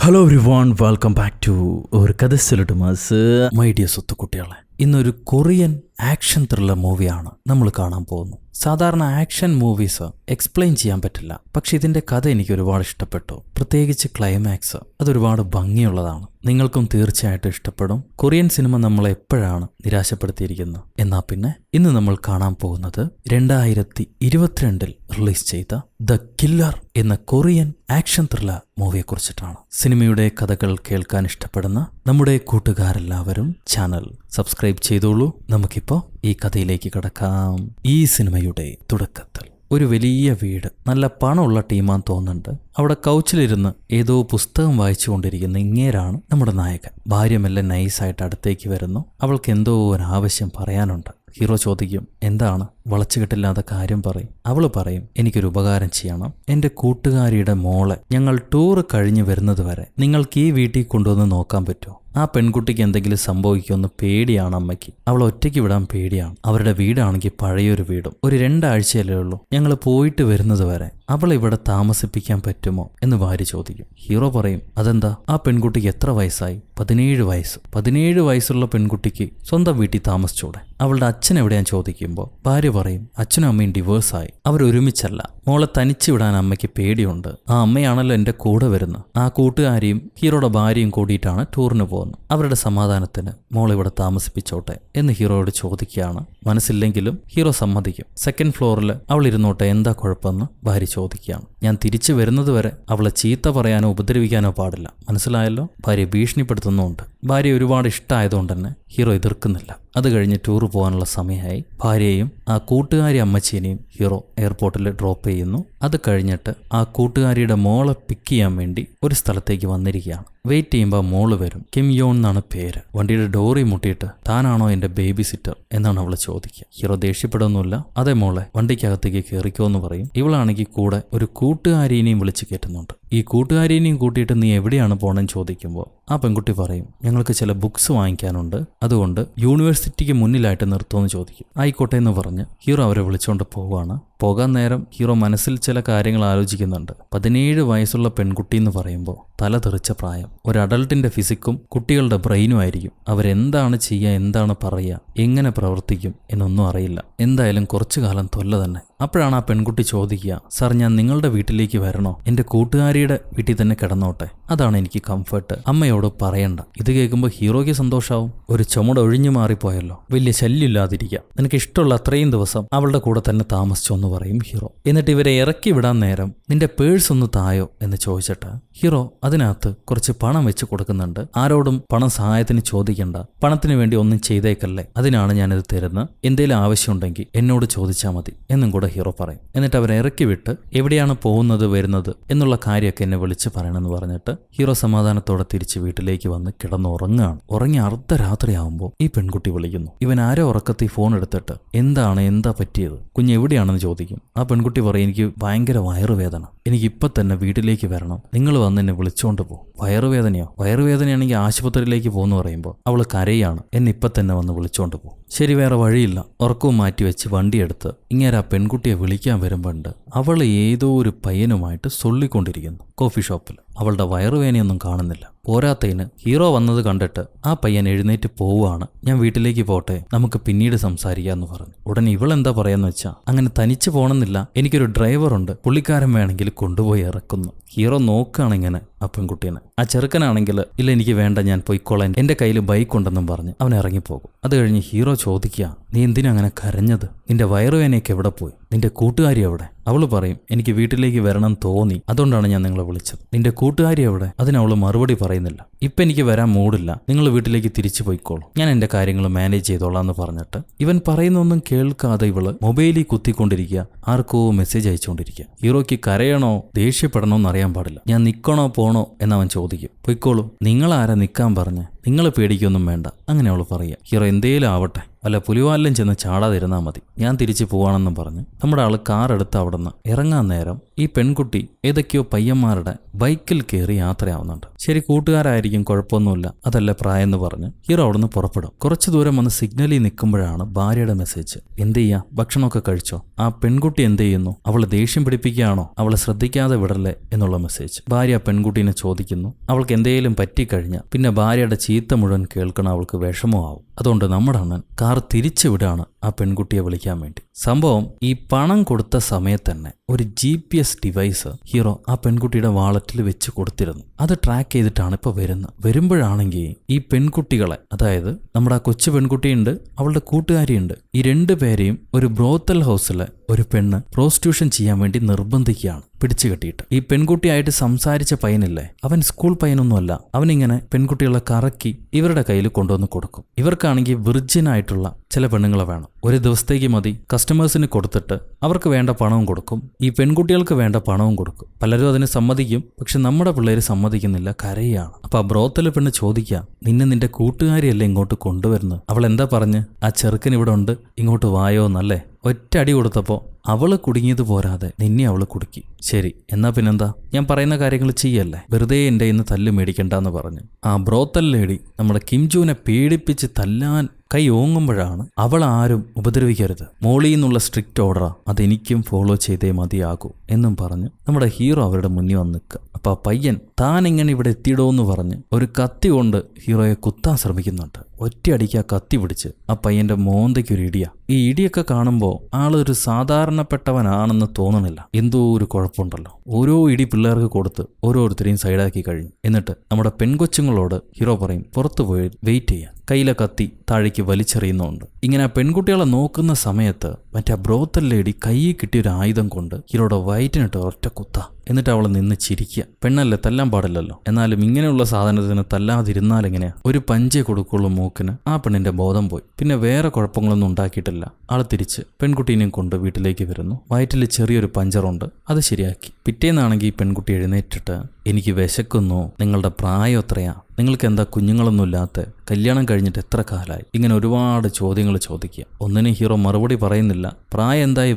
Hello everyone, welcome back to ഒരു കഥ സിലിട്ടുമാസ്. My dear സ്വത്തുക്കുട്ടികളെ, ഇന്നൊരു കൊറിയൻ ആക്ഷൻ ത്രില്ലർ മൂവിയാണ് നമ്മൾ കാണാൻ പോകുന്നത്. സാധാരണ ആക്ഷൻ മൂവീസ് എക്സ്പ്ലെയിൻ ചെയ്യാൻ പറ്റില്ല, പക്ഷെ ഇതിന്റെ കഥ എനിക്ക് ഒരുപാട് ഇഷ്ടപ്പെട്ടു. പ്രത്യേകിച്ച് ക്ലൈമാക്സ് അതൊരുപാട് ഭംഗിയുള്ളതാണ്. നിങ്ങൾക്കും തീർച്ചയായിട്ടും ഇഷ്ടപ്പെടും. കൊറിയൻ സിനിമ നമ്മളെ എപ്പോഴാണ് നിരാശപ്പെടുത്തിയിരിക്കുന്നത്. എന്നാ പിന്നെ ഇന്ന് നമ്മൾ കാണാൻ പോകുന്നത് 2022 റിലീസ് ചെയ്ത ദ കില്ലർ എന്ന കൊറിയൻ ആക്ഷൻ ത്രില്ലർ മൂവിയെ കുറിച്ചിട്ടാണ്. സിനിമയുടെ കഥകൾ കേൾക്കാൻ ഇഷ്ടപ്പെടുന്ന നമ്മുടെ കൂട്ടുകാരെല്ലാവരും ചാനൽ സബ്സ്ക്രൈബ് ചെയ്തോളൂ. നമുക്കിപ്പോ ഈ കഥയിലേക്ക് കടക്കാം. ഈ സിനിമയുടെ തുടക്കത്തിൽ ഒരു വലിയ വീട്, നല്ല പണമുള്ള ടീമാന്ന് തോന്നുന്നുണ്ട്. അവിടെ കൗച്ചിലിരുന്ന് ഏതോ പുസ്തകം വായിച്ചുകൊണ്ടിരിക്കുന്ന ഇങ്ങേരാണ് നമ്മുടെ നായകൻ. ഭാര്യ മെല്ലെ നൈസായിട്ട് അടുത്തേക്ക് വരുന്നു. അവൾക്ക് എന്തോ ഒരു ആവശ്യം പറയാനുണ്ട്. ഹീറോ ചോദിക്കും, എന്താണ്? വളച്ചുകെട്ടില്ലാത്ത കാര്യം പറയും. അവള് പറയും, എനിക്കൊരു ഉപകാരം ചെയ്യണം. എന്റെ കൂട്ടുകാരിയുടെ മോളെ ഞങ്ങൾ ടൂർ കഴിഞ്ഞ് വരുന്നത് വരെ നിങ്ങൾക്ക് ഈ വീട്ടിൽ കൊണ്ടുവന്ന് നോക്കാൻ പറ്റുമോ? ആ പെൺകുട്ടിക്ക് എന്തെങ്കിലും സംഭവിക്കുമെന്ന് പേടിയാണ് അമ്മയ്ക്ക്. അവൾ ഒറ്റയ്ക്ക് വിടാൻ പേടിയാണ്. അവരുടെ വീടാണെങ്കിൽ പഴയൊരു വീടും. ഒരു 2 ആഴ്ചയല്ലേ ഉള്ളൂ. ഞങ്ങൾ പോയിട്ട് വരുന്നത് വരെ അവളെ ഇവിടെ താമസിപ്പിക്കാൻ പറ്റുമോ എന്ന് ഭാര്യ ചോദിക്കും. ഹീറോ പറയും, അതെന്താ? ആ പെൺകുട്ടിക്ക് എത്ര വയസ്സായി? 17 വയസ്സ്. 17 വയസ്സുള്ള പെൺകുട്ടിക്ക് സ്വന്തം വീട്ടിൽ താമസിച്ചൂടെ? അവളുടെ അച്ഛൻ എവിടെയാന്ന് ചോദിക്കുമ്പോൾ ഭാര്യ പറയും, അച്ഛനും അമ്മയും ഡിവോഴ്സായി. അവരൊരുമിച്ചല്ല. മോളെ തനിച്ചു വിടാൻ അമ്മയ്ക്ക് പേടിയുണ്ട്. ആ അമ്മയാണല്ലോ എന്റെ കൂടെ വരുന്നത്. ആ കൂട്ടുകാരിയും ഹീറോയുടെ ഭാര്യയും കൂടിയിട്ടാണ് ടൂറിന് പോകുന്നത്. അവരുടെ സമാധാനത്തിന് മോളിവിടെ താമസിപ്പിച്ചോട്ടെ എന്ന് ഹീറോയോട് ചോദിക്കുകയാണ്. മനസ്സില്ലെങ്കിലും ഹീറോ സമ്മതിക്കും. 2nd ഫ്ലോറിൽ അവൾ ഇരുന്നോട്ടെ, എന്താ കുഴപ്പമെന്ന് ഭാര്യ ചോദിക്കുകയാണ്. ഞാൻ തിരിച്ചു വരുന്നത് വരെ അവളെ ചീത്ത പറയാനോ ഉപദ്രവിക്കാനോ പാടില്ല, മനസ്സിലായല്ലോ? ഭാര്യ ഭീഷണിപ്പെടുത്തുന്നുണ്ട്. ഭാര്യ ഒരുപാട് ഇഷ്ടമായതുകൊണ്ട് തന്നെ ഹീറോ എതിർക്കുന്നില്ല. അത് കഴിഞ്ഞ് ടൂർ പോകാനുള്ള സമയമായി. ഭാര്യയെയും ആ കൂട്ടുകാരി അമ്മച്ചീനെയും ഹീറോ എയർപോർട്ടിൽ ഡ്രോപ്പ് ചെയ്യുന്നു. അത് കഴിഞ്ഞിട്ട് ആ കൂട്ടുകാരിയുടെ മോളെ പിക്ക് ചെയ്യാൻ വേണ്ടി ഒരു സ്ഥലത്തേക്ക് വന്നിരിക്കുകയാണ്. വെയിറ്റ് ചെയ്യുമ്പോൾ മോള് വരും. കിം യോൺ എന്നാണ് പേര്. വണ്ടിയുടെ ഡോറി മുട്ടിയിട്ട്, താനാണോ എന്റെ ബേബി സിറ്റർ എന്നാണ് അവളെ ചോദിക്കുക. ഹീറോ ദേഷ്യപ്പെടുന്നില്ല. അതേ മോളെ, വണ്ടിക്കകത്തേക്ക് കയറിക്കോ എന്ന് പറയും. ഇവളാണെങ്കിൽ കൂടെ ഒരു കൂട്ടുകാരിനെയും വിളിച്ച് കയറ്റുന്നുണ്ട്. ഈ കൂട്ടുകാരിനെയും കൂട്ടിയിട്ട് നീ എവിടെയാണ് പോകണമെന്ന് ചോദിക്കുമ്പോൾ ആ പെൺകുട്ടി പറയും, ഞങ്ങൾക്ക് ചില ബുക്സ് വാങ്ങിക്കാനുണ്ട്, അതുകൊണ്ട് യൂണിവേഴ്സിറ്റിക്ക് മുന്നിലായിട്ട് നിർത്തുമെന്ന് ചോദിക്കും. ആയിക്കോട്ടെ എന്ന് പറഞ്ഞ് ഹീറോ അവരെ വിളിച്ചുകൊണ്ട് പോവുകയാണ്. പോകാൻ നേരം ഹീറോ മനസ്സിൽ ചില കാര്യങ്ങൾ ആലോചിക്കുന്നുണ്ട്. 17 വയസ്സുള്ള പെൺകുട്ടി എന്ന് പറയുമ്പോൾ തല തെറിച്ച പ്രായം. ഒരു അഡൾട്ടിന്റെ ഫിസിക്കും കുട്ടികളുടെ ബ്രെയിനും ആയിരിക്കും. അവരെന്താണ് ചെയ്യുക, എന്താണ് പറയുക, എങ്ങനെ പ്രവർത്തിക്കും എന്നൊന്നും അറിയില്ല. എന്തായാലും കുറച്ചു കാലം തൊല്ല തന്നെ. അപ്പോഴാണ് ആ പെൺകുട്ടി ചോദിക്കുക, സാർ ഞാൻ നിങ്ങളുടെ വീട്ടിലേക്ക് വരണോ? എന്റെ കൂട്ടുകാരിയുടെ വീട്ടിൽ തന്നെ കിടന്നോട്ടെ, അതാണ് എനിക്ക് കംഫർട്ട്. അമ്മയോട് പറയണ്ട. ഇത് കേൾക്കുമ്പോൾ ഹീറോയ്ക്ക് സന്തോഷാവും. ഒരു ചുമട് ഒഴിഞ്ഞു മാറിപ്പോയല്ലോ, വലിയ ശല്യമില്ലാതിരിക്കുക. നിനക്ക് ഇഷ്ടമുള്ള അത്രയും ദിവസം അവളുടെ കൂടെ തന്നെ താമസിച്ചോ എന്ന് പറയും ഹീറോ. എന്നിട്ട് ഇവരെ ഇറക്കി വിടാൻ നേരം നിന്റെ പേഴ്സ് ഒന്ന് തായോ എന്ന് ചോദിച്ചിട്ട് ഹീറോ അതിനകത്ത് കുറച്ച് പണം വെച്ച് കൊടുക്കുന്നുണ്ട്. ആരോടും പണം സഹായത്തിന് ചോദിക്കണ്ട, പണത്തിന് വേണ്ടി ഒന്നും ചെയ്തേക്കല്ലേ, അതിനാണ് ഞാനിത് തരുന്നത്. എന്തെങ്കിലും ആവശ്യമുണ്ടെങ്കിൽ എന്നോട് ചോദിച്ചാൽ മതി എന്നും കൂടെ ഹീറോ പറയും. എന്നിട്ട് അവരെ ഇറക്കി വിട്ട് എവിടെയാണ് പോകുന്നത് വരുന്നത് എന്നുള്ള കാര്യമൊക്കെ എന്നെ വിളിച്ച് പറയണമെന്ന് പറഞ്ഞിട്ട് ഹീറോ സമാധാനത്തോടെ തിരിച്ച് വീട്ടിലേക്ക് വന്ന് കിടന്നുറങ്ങുകയാണ്. ഉറങ്ങി അർദ്ധരാത്രിയാവുമ്പോൾ ഈ പെൺകുട്ടി വിളിക്കുന്നു. ഇവൻ ആരോ ഉറക്കത്തിൽ ഫോൺ എടുത്തിട്ട് എന്താ പറ്റിയത്, കുഞ്ഞ് എവിടെയാണെന്ന് ചോദിക്കും. ആ പെൺകുട്ടി പറയും, എനിക്ക് ഭയങ്കര വയറുവേദന, എനിക്ക് ഇപ്പൊ തന്നെ വീട്ടിലേക്ക് വരണം, നിങ്ങൾ വന്ന് എന്നെ വിളിച്ചോണ്ട് പോകും. വയറുവേദനയോ? വയറുവേദനയാണെങ്കിൽ ആശുപത്രിയിലേക്ക് പോകുന്നു പറയുമ്പോൾ അവള് കരയാണ്, എന്നെ ഇപ്പൊ തന്നെ വന്ന് വിളിച്ചോണ്ട് പോകും. ശരി, വേറെ വഴിയില്ല. ഉറക്കവും മാറ്റിവെച്ച് വണ്ടിയെടുത്ത് ഇങ്ങനെ ആ പെൺകുട്ടിയെ വിളിക്കാൻ വരുമ്പോണ്ട് അവൾ ഏതോ ഒരു പയ്യനുമായിട്ട് സൊള്ളിക്കൊണ്ടിരിക്കുന്നു കോഫി ഷോപ്പിൽ. അവളുടെ വയറുവേദനയൊന്നും കാണുന്നില്ല. പോരാത്തതിന് ഹീറോ വന്നത് കണ്ടിട്ട് ആ പയ്യൻ എഴുന്നേറ്റ് പോവുകയാണ്. ഞാൻ വീട്ടിലേക്ക് പോട്ടെ, നമുക്ക് പിന്നീട് സംസാരിക്കാന്ന് പറഞ്ഞു. ഉടനെ ഇവളെന്താ പറയാന്ന് വെച്ചാ, അങ്ങനെ തനിച്ച് പോണമെന്നില്ല, എനിക്കൊരു ഡ്രൈവറുണ്ട്, പുള്ളിക്കാരൻ വേണമെങ്കിൽ കൊണ്ടുപോയി ഇറക്കുന്നു. ഹീറോ നോക്കുകയാണ് ഇങ്ങനെ ആ പെൺകുട്ടീനെ. ആ ചെറുക്കനാണെങ്കിൽ ഇല്ല എനിക്ക് വേണ്ട, ഞാൻ പോയിക്കോളാൻ, എന്റെ കയ്യിൽ ബൈക്ക് ഉണ്ടെന്നും പറഞ്ഞ് അവൻ ഇറങ്ങിപ്പോകും. അത് കഴിഞ്ഞ് ഹീറോ ചോദിക്കുക, നീ എന്തിനാ അങ്ങനെ കരഞ്ഞത്? നിന്റെ വയറുവേദനയൊക്കെ എവിടെ പോയി? നിന്റെ കൂട്ടുകാരി എവിടെ? അവള് പറയും, എനിക്ക് വീട്ടിലേക്ക് വരണം തോന്നി, അതുകൊണ്ടാണ് ഞാൻ നിങ്ങളെ വിളിച്ചത്. നിന്റെ കൂട്ടുകാരി എവിടെ? അതിനവള് മറുപടി പറയുന്നില്ല. ഇപ്പൊ എനിക്ക് വരാൻ മൂടില്ല, നിങ്ങൾ വീട്ടിലേക്ക് തിരിച്ചു പോയിക്കോളൂ, ഞാൻ എന്റെ കാര്യങ്ങൾ മാനേജ് ചെയ്തോളാം എന്ന് പറഞ്ഞിട്ട് ഇവൻ പറയുന്നൊന്നും കേൾക്കാതെ ഇവള് മൊബൈലിൽ കുത്തിക്കൊണ്ടിരിക്കുക, ആർക്കോ മെസ്സേജ് അയച്ചുകൊണ്ടിരിക്കുക. ഹീറോയ്ക്ക് കരയണോ ദേഷ്യപ്പെടണോ എന്നറിയാൻ പാടില്ല. ഞാൻ നിക്കണോ പോണോ എന്നവൻ ചോദിക്കും. പൊയ്ക്കോളൂ, നിങ്ങളാരാ നിക്കാൻ പറഞ്ഞ്? നിങ്ങൾ പേടിക്കൊന്നും വേണ്ട. അങ്ങനെ അവൾ പറയുക. ഹീറോ എന്തേലും ആവട്ടെ, വല്ല പുലിവാലിലും ചെന്ന് ചാടാതിരുന്നാൽ മതി, ഞാൻ തിരിച്ചു പോവാണെന്നും പറഞ്ഞ് നമ്മുടെ ആൾ കാർ എടുത്ത് അവിടെ നിന്ന് ഇറങ്ങാൻ നേരം ഈ പെൺകുട്ടി ഏതൊക്കെയോ പയ്യന്മാരുടെ ബൈക്കിൽ കയറി യാത്രയാവുന്നുണ്ട്. ശരി, കൂട്ടുകാരായിരിക്കും, കുഴപ്പമൊന്നുമില്ല, അതല്ല പ്രായം എന്ന് പറഞ്ഞ് ഹീറോ അവിടെ നിന്ന് പുറപ്പെടും. കുറച്ചു ദൂരം വന്ന് സിഗ്നലിൽ നിൽക്കുമ്പോഴാണ് ഭാര്യയുടെ മെസ്സേജ്. എന്ത് ചെയ്യാ, ഭക്ഷണമൊക്കെ കഴിച്ചോ? ആ പെൺകുട്ടി എന്ത് ചെയ്യുന്നു? അവള് ദേഷ്യം പിടിപ്പിക്കുകയാണോ? അവളെ ശ്രദ്ധിക്കാതെ വിടല്ലേ എന്നുള്ള മെസ്സേജ്. ഭാര്യ പെൺകുട്ടീനെ ചോദിക്കുന്നു. അവൾക്ക് എന്തെങ്കിലും പറ്റിക്കഴിഞ്ഞാൽ പിന്നെ ഭാര്യയുടെ ചീത്ത മുഴുവൻ കേൾക്കണം, അവൾക്ക് വിഷമമാവും. അതുകൊണ്ട് നമ്മുടെ അണ്ണൻ കാർ തിരിച്ചു വിടാണ് ആ പെൺകുട്ടിയെ വിളിക്കാൻ വേണ്ടി. സംഭവം ഈ പണം കൊടുത്ത സമയത്ത് തന്നെ ഒരു GPS ഡിവൈസ് ഹീറോ ആ പെൺകുട്ടിയുടെ വാളറ്റിൽ വെച്ച് കൊടുത്തിരുന്നു. അത് ട്രാക്ക് ചെയ്തിട്ടാണ് ഇപ്പൊ വരുമ്പോഴാണെങ്കിൽ ഈ പെൺകുട്ടികളെ, അതായത് നമ്മുടെ ആ കൊച്ചു പെൺകുട്ടിയുണ്ട്, അവളുടെ കൂട്ടുകാരിയുണ്ട്, ഈ രണ്ടുപേരെയും ഒരു ബ്രോത്തൽ ഹൗസിലെ ഒരു പെണ്ണ് പ്രോസ്റ്റിറ്റ്യൂഷൻ ചെയ്യാൻ വേണ്ടി നിർബന്ധിക്കുകയാണ് പിടിച്ചു കെട്ടിയിട്ട്. ഈ പെൺകുട്ടിയായിട്ട് സംസാരിച്ച പയ്യനില്ലേ, അവൻ സ്കൂൾ പയ്യനൊന്നുമല്ല, അവനിങ്ങനെ പെൺകുട്ടികളെ കറക്കി ഇവരുടെ കയ്യിൽ കൊണ്ടുവന്ന് കൊടുക്കും. ഇവർക്കാണെങ്കിൽ വിർജിനായിട്ടുള്ള ചില പെണ്ണുങ്ങളെ വേണം, ഒരു ദിവസത്തേക്ക് മതി. കസ്റ്റമേഴ്സിന് കൊടുത്തിട്ട് അവർക്ക് വേണ്ട പണവും കൊടുക്കും, ഈ പെൺകുട്ടികൾക്ക് വേണ്ട പണവും കൊടുക്കും. പലരും അതിന് സമ്മതിക്കും, പക്ഷെ നമ്മുടെ പിള്ളേര് സമ്മതിക്കുന്നില്ല, കരയാണ്. അപ്പൊ ആ ബ്രോത്തൽ പെണ്ണ് ചോദിക്കുക, നിന്റെ കൂട്ടുകാരിയല്ലേ ഇങ്ങോട്ട് കൊണ്ടുവരുന്നത്? അവൾ എന്താ പറഞ്ഞ്, ആ ചെറുക്കൻ ഇവിടെ ഉണ്ട്, ഇങ്ങോട്ട് വായോ എന്നല്ലേ. ഒറ്റ അടി കൊടുത്തപ്പോൾ അവള് കുടുങ്ങിയത് പോരാതെ നിന്നെ അവള് കുടുക്കി. ശരി, എന്നാ പിന്നെന്താ, ഞാൻ പറയുന്ന കാര്യങ്ങൾ ചെയ്യല്ലേ, വെറുതെ എൻ്റെ ഇന്ന് തല്ല് മേടിക്കണ്ടെന്ന് പറഞ്ഞ് ആ ബ്രോത്തൽ ലേഡി നമ്മുടെ കിംജുവിനെ പേടിപ്പിച്ച് തല്ലാൻ കൈ ഓങ്ങുമ്പോഴാണ് അവൾ ആരും ഉപദ്രവിക്കരുത്, മോളിൽ നിന്നുള്ള സ്ട്രിക്റ്റ് ഓർഡറാ, അതെനിക്കും ഫോളോ ചെയ്തേ മതിയാകൂ എന്നും പറഞ്ഞ് നമ്മുടെ ഹീറോ അവരുടെ മുന്നിൽ വന്ന് നിൽക്കുക. അപ്പൊ ആ പയ്യൻ താൻ ഇങ്ങനെ ഇവിടെ എത്തിയിടോന്ന് പറഞ്ഞ് ഒരു കത്തി കൊണ്ട് ഹീറോയെ കുത്താൻ ശ്രമിക്കുന്നുണ്ട്. ഒറ്റയടിക്ക് ആ കത്തി പിടിച്ച് ആ പയ്യന്റെ മോന്തയ്ക്കൊരു ഇടിയാ. ഈ ഇടിയൊക്കെ കാണുമ്പോൾ ആളൊരു സാധാരണപ്പെട്ടവനാണെന്ന് തോന്നണില്ല, എന്തോ ഒരു കുഴപ്പമുണ്ടല്ലോ. ഓരോ ഇടി പിള്ളേർക്ക് കൊടുത്ത് ഓരോരുത്തരെയും സൈഡാക്കി കഴിഞ്ഞു. എന്നിട്ട് നമ്മുടെ പെൺകൊച്ചുങ്ങളോട് ഹീറോ പറയും, പുറത്തു പോയി വെയിറ്റ് ചെയ്യാൻ. കയ്യിലെ കത്തി താഴേക്ക് വലിച്ചെറിയുന്നുണ്ട്. ഇങ്ങനെ ആ പെൺകുട്ടികളെ നോക്കുന്ന സമയത്ത് മറ്റേ ബ്രോത്തൽ ലേഡി കയ്യിൽ കിട്ടിയൊരു ആയുധം കൊണ്ട് ഹീറോയുടെ വയറ്റിനിട്ട് ഒറ്റ കുത്ത. എന്നിട്ട് അവളെ നിന്ന് ചിരിക്കുക. പെണ്ണല്ലേ, തല്ലാൻ പാടില്ലല്ലോ, എന്നാലും ഇങ്ങനെയുള്ള സാധനത്തിന് തല്ലാതിരുന്നാലെങ്ങനെയാ? ഒരു പഞ്ചേ കൊടുക്കുള്ളൂ മൂക്കിന്. ആ പെണ്ണിന്റെ ബോധം പോയി. പിന്നെ വേറെ കുഴപ്പങ്ങളൊന്നും ഉണ്ടാക്കിയിട്ടില്ല. ആള് തിരിച്ച് പെൺകുട്ടീനെയും കൊണ്ട് വീട്ടിലേക്ക് വരുന്നു. വയറ്റിൽ ചെറിയൊരു പഞ്ചറുണ്ട്, അത് ശരിയാക്കി. പിറ്റേന്നാണെങ്കിൽ ഈ പെൺകുട്ടി എഴുന്നേറ്റിട്ട്, എനിക്ക് വിശക്കുന്നു, നിങ്ങളുടെ പ്രായം എത്രയാ, നിങ്ങൾക്ക് എന്താ കുഞ്ഞുങ്ങളൊന്നും ഇല്ലാത്ത, കല്യാണം കഴിഞ്ഞിട്ട് എത്ര കാലമായി, ഇങ്ങനെ ഒരുപാട് ചോദ്യങ്ങൾ ചോദിക്കുക. ഒന്നിനും ഹീറോ മറുപടി പറയുന്നില്ല. പ്രായം എന്തായി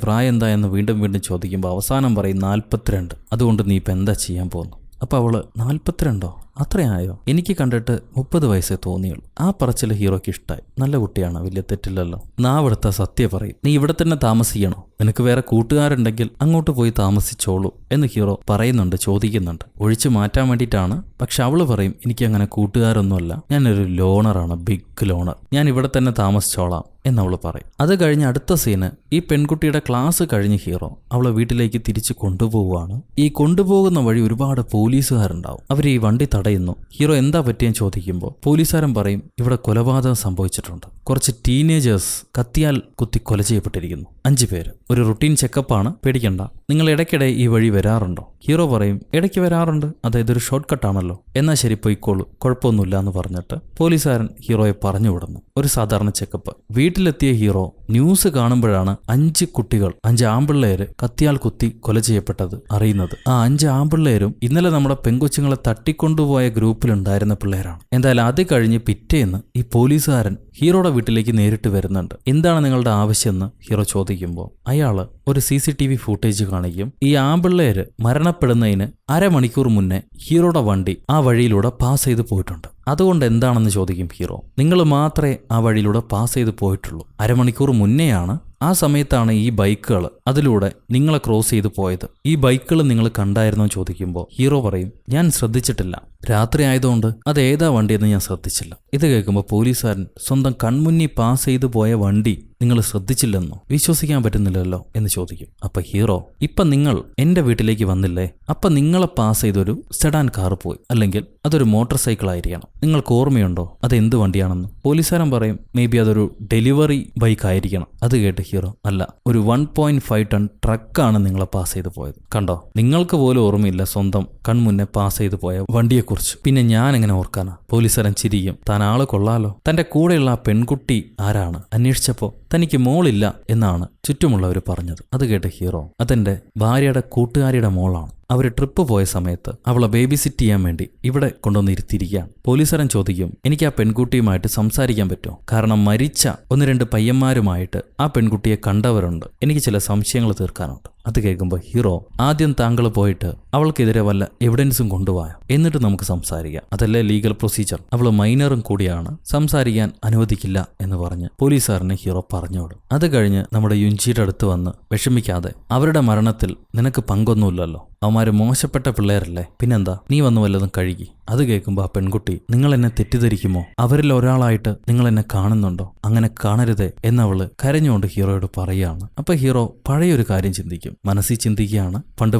എന്ന് വീണ്ടും വീണ്ടും ചോദിക്കുമ്പോൾ അവസാനം പറയും 42. അതുകൊണ്ട് നീ ഇപ്പം എന്താ ചെയ്യാൻ പോകുന്നു? അപ്പോൾ അവള് 42 അത്രയായോ? എനിക്ക് കണ്ടിട്ട് 30 വയസ്സേ തോന്നിയുള്ളൂ. ആ പറച്ചിൽ ഹീറോയ്ക്ക് ഇഷ്ടമായി. നല്ല കുട്ടിയാണ്, വലിയ തെറ്റില്ലല്ലോ. നാവെടുത്ത സത്യം പറയും, നീ ഇവിടെ തന്നെ താമസിക്കണോ? നിനക്ക് വേറെ കൂട്ടുകാരുണ്ടെങ്കിൽ അങ്ങോട്ട് പോയി താമസിച്ചോളൂ എന്ന് ഹീറോ പറയുന്നുണ്ട്, ചോദിക്കുന്നുണ്ട്. ഒഴിച്ചു മാറ്റാൻ വേണ്ടിയിട്ടാണ്. പക്ഷെ അവള് പറയും, എനിക്ക് അങ്ങനെ കൂട്ടുകാരൊന്നുമല്ല, ഞാനൊരു ലോണറാണ്, ബിഗ് ലോണർ, ഞാൻ ഇവിടെ തന്നെ താമസിച്ചോളാം എന്നവള് പറയും. അത് കഴിഞ്ഞ് അടുത്ത സീന്, ഈ പെൺകുട്ടിയുടെ ക്ലാസ് കഴിഞ്ഞ് ഹീറോ അവളെ വീട്ടിലേക്ക് തിരിച്ചു കൊണ്ടുപോവുകയാണ്. ഈ കൊണ്ടുപോകുന്ന വഴി ഒരുപാട് പോലീസുകാരുണ്ടാവും. അവർ ഈ വണ്ടി തടയുന്നു. ഹീറോ എന്താ പറ്റിയെന്ന് ചോദിക്കുമ്പോൾ പോലീസുകാരൻ പറയും, ഇവിടെ കൊലപാതകം സംഭവിച്ചിട്ടുണ്ട്, കുറച്ച് ടീനേജേഴ്സ് കത്തിയാൽ കുത്തി കൊല ചെയ്യപ്പെട്ടിരിക്കുന്നു, 5 പേര്. ഒരു റുട്ടീൻ ചെക്കപ്പാണ്, പേടിക്കണ്ട. നിങ്ങൾ ഇടയ്ക്കിടെ ഈ വഴി വരാറുണ്ടോ? ഹീറോ പറയും, ഇടയ്ക്ക് വരാറുണ്ട്, അതായത് ഒരു ഷോർട്ട് കട്ടാണല്ലോ. എന്നാൽ ശരി, പോയിക്കോളൂ, കുഴപ്പമൊന്നുമില്ല എന്ന് പറഞ്ഞിട്ട് പോലീസുകാരൻ ഹീറോയെ പറഞ്ഞു വിടുന്നു. ഒരു സാധാരണ ചെക്കപ്പ്. വീട്ടിലെത്തിയ ഹീറോ ന്യൂസ് കാണുമ്പോഴാണ് 5 കുട്ടികൾ, 5 ആമ്പിള്ളേര് കത്തിയാൽ കുത്തി കൊല ചെയ്യപ്പെട്ടത് അറിയുന്നത്. ആ 5 ആമ്പിള്ളേരും ഇന്നലെ നമ്മുടെ പെൺകൊച്ചുങ്ങളെ തട്ടിക്കൊണ്ടുപോയ ഗ്രൂപ്പിലുണ്ടായിരുന്ന പിള്ളേരാണ്. എന്തായാലും അത് കഴിഞ്ഞ് പിറ്റേന്ന് ഈ പോലീസുകാരൻ ഹീറോയുടെ വീട്ടിലേക്ക് നേരിട്ട് വരുന്നുണ്ട്. എന്താണ് നിങ്ങളുടെ ആവശ്യമെന്ന് ഹീറോ ചോദിക്കുമ്പോൾ അയാള് ഒരു CCTV ഫൂട്ടേജ് കാണിക്കും. ഈ ആമ്പിള്ളേര് മരണപ്പെടുന്നതിന് അരമണിക്കൂർ മുന്നേ ഹീറോയുടെ വണ്ടി ആ വഴിയിലൂടെ പാസ് ചെയ്ത് പോയിട്ടുണ്ട്. അതുകൊണ്ട് എന്താണെന്ന് ചോദിക്കും ഹീറോ. നിങ്ങൾ മാത്രമേ ആ വഴിയിലൂടെ പാസ് ചെയ്ത് പോയിട്ടുള്ളൂ, അരമണിക്കൂർ മുന്നെയാണ്. ആ സമയത്താണ് ഈ ബൈക്കുകൾ അതിലൂടെ നിങ്ങളെ ക്രോസ് ചെയ്ത് പോയത്. ഈ ബൈക്കുകൾ നിങ്ങൾ കണ്ടായിരുന്നോ ചോദിക്കുമ്പോൾ ഹീറോ പറയും, ഞാൻ ശ്രദ്ധിച്ചിട്ടില്ല, രാത്രി ആയതുകൊണ്ട് അത് ഏതാ വണ്ടിയെന്ന് ഞാൻ ശ്രദ്ധിച്ചില്ല. ഇത് കേൾക്കുമ്പോൾ പോലീസുകാരൻ സ്വന്തം കൺമുന്നിൽ പാസ് ചെയ്ത് പോയ വണ്ടി നിങ്ങൾ ശ്രദ്ധിച്ചില്ലെന്നോ? വിശ്വസിക്കാൻ പറ്റുന്നില്ലല്ലോ എന്ന് ചോദിക്കും. അപ്പൊ ഹീറോ, ഇപ്പൊ നിങ്ങൾ എന്റെ വീട്ടിലേക്ക് വന്നില്ലേ, അപ്പൊ നിങ്ങളെ പാസ് ചെയ്തൊരു സെഡാൻ കാർ പോയി, അല്ലെങ്കിൽ അതൊരു മോട്ടോർ സൈക്കിൾ ആയിരിക്കണം. നിങ്ങൾക്ക് ഓർമ്മയുണ്ടോ അത് എന്ത് വണ്ടിയാണെന്ന്? പോലീസുകാരൻ പറയും, മേ ബി അതൊരു ഡെലിവറി ബൈക്ക് ആയിരിക്കണം. അത് കേട്ട് ഹീറോ, അല്ല, ഒരു 1.5 ടൺ ട്രക്കാണ് നിങ്ങളെ പാസ് ചെയ്ത് പോയത്. കണ്ടോ, നിങ്ങൾക്ക് പോലും ഓർമ്മയില്ല സ്വന്തം കൺമുന്നേ പാസ് ചെയ്ത് പോയ വണ്ടിയെക്കുറിച്ച്. പിന്നെ ഞാൻ എങ്ങനെ ഓർക്കാനാ? പോലീസുകാരൻ ചിരിക്കും. താൻ ആള് കൊള്ളാലോ. തന്റെ കൂടെയുള്ള ആ പെൺകുട്ടി ആരാണ്? അന്വേഷിച്ചപ്പോ തനിക്ക് മോളില്ല എന്നാണ് ചുറ്റുമുള്ളവർ പറഞ്ഞത്. അത് കേട്ട് ഹീറോ, അതെന്റെ ഭാര്യയുടെ കൂട്ടുകാരിയുടെ മോളാണ്, അവർ ട്രിപ്പ് പോയ സമയത്ത് അവളെ ബേബി സിറ്റ് ചെയ്യാൻ വേണ്ടി ഇവിടെ കൊണ്ടുവന്ന് ഇരുത്തിയിരിക്കുകയാണ്. പോലീസുകാരൻ ചോദിക്കും, എനിക്ക് ആ പെൺകുട്ടിയുമായിട്ട് സംസാരിക്കാൻ പറ്റുമോ? കാരണം മരിച്ച 1-2 പയ്യന്മാരുമായിട്ട് ആ പെൺകുട്ടിയെ കണ്ടവരുണ്ട്, എനിക്ക് ചില സംശയങ്ങൾ തീർക്കാനുണ്ട്. അത് കേൾക്കുമ്പോൾ ഹീറോ, ആദ്യം താങ്കൾ പോയിട്ട് അവൾക്കെതിരെ വല്ല എവിഡൻസും കൊണ്ടുപോയോ, എന്നിട്ട് നമുക്ക് സംസാരിക്കാം, അതല്ലേ ലീഗൽ പ്രൊസീജിയർ. അവൾ മൈനറും കൂടിയാണ്, സംസാരിക്കാൻ അനുവദിക്കില്ല എന്ന് പറഞ്ഞ് പോലീസുകാരനെ ഹീറോ പറഞ്ഞോടും. അത് കഴിഞ്ഞ് നമ്മുടെ യുഞ്ചിയുടെ അടുത്ത് വന്ന് വിഷമിക്കാതെ, അവരുടെ മരണത്തിൽ നിനക്ക് പങ്കൊന്നുമില്ലല്ലോ, അവന്മാര് മോശപ്പെട്ട പിള്ളേരല്ലേ, പിന്നെന്താ, നീ വന്ന് വല്ലതും കഴുകി. അത് കേൾക്കുമ്പോൾ ആ പെൺകുട്ടി, നിങ്ങൾ എന്നെ തെറ്റിദ്ധരിക്കുമോ, അവരിൽ ഒരാളായിട്ട് നിങ്ങൾ എന്നെ കാണുന്നുണ്ടോ, അങ്ങനെ കാണരുതേ എന്നവള് കരഞ്ഞുകൊണ്ട് ഹീറോയോട് പറയുകയാണ്. അപ്പൊ ഹീറോ പഴയൊരു കാര്യം ചിന്തിക്കും, മനസ്സിൽ ചിന്തിക്കുകയാണ്, പണ്ട്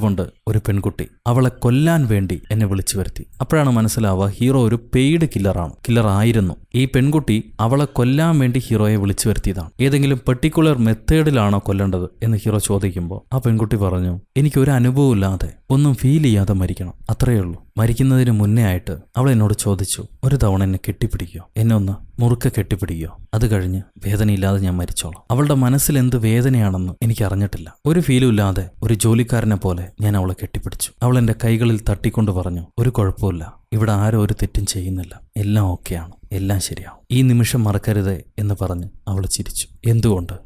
ഒരു പെൺകുട്ടി അവളെ കൊല്ലാൻ വേണ്ടി എന്നെ വിളിച്ചു വരുത്തി. അപ്പോഴാണ് മനസ്സിലാവുക ഹീറോ ഒരു പെയ്ഡ് കില്ലറായിരുന്നു. ഈ പെൺകുട്ടി അവളെ കൊല്ലാൻ വേണ്ടി ഹീറോയെ വിളിച്ചു വരുത്തിയതാണ്. ഏതെങ്കിലും പെർട്ടിക്കുലർ മെത്തേഡിലാണോ കൊല്ലേണ്ടത് എന്ന് ഹീറോ ചോദിക്കുമ്പോൾ ആ പെൺകുട്ടി പറഞ്ഞു, എനിക്കൊരു അനുഭവം ഇല്ലാതെ ഒന്നും ഫീൽ ചെയ്യാതെ മരിക്കണം, അത്രയേ ഉള്ളൂ. മരിക്കുന്നതിന് മുന്നേ ആയിട്ട് അവൾ എന്നോട് ചോദിച്ചു, ഒരു തവണ എന്നെ കെട്ടിപ്പിടിക്കോ, എന്നെ ഒന്ന് മുറുക്കെ കെട്ടിപ്പിടിക്കോ, അത് കഴിഞ്ഞ് വേദനയില്ലാതെ ഞാൻ മരിച്ചോളാം. അവളുടെ മനസ്സിൽ എന്ത് വേദനയാണെന്ന് എനിക്ക് അറിഞ്ഞിട്ടില്ല. ഒരു ഫീലും ഇല്ലാതെ ഒരു ജോലിക്കാരനെ പോലെ ഞാൻ അവളെ കെട്ടിപ്പിടിച്ചു. അവൾ എന്റെ കൈകളിൽ തട്ടിക്കൊണ്ട് പറഞ്ഞു, ഒരു കുഴപ്പമില്ല, ഇവിടെ ആരും ഒരു തെറ്റും ചെയ്യുന്നില്ല, എല്ലാം ഓക്കെയാണ്, എല്ലാം ശരിയാവും, ഈ നിമിഷം മറക്കരുതേ എന്ന് പറഞ്ഞ് അവൾ ചിരിച്ചു. എന്തുകൊണ്ട്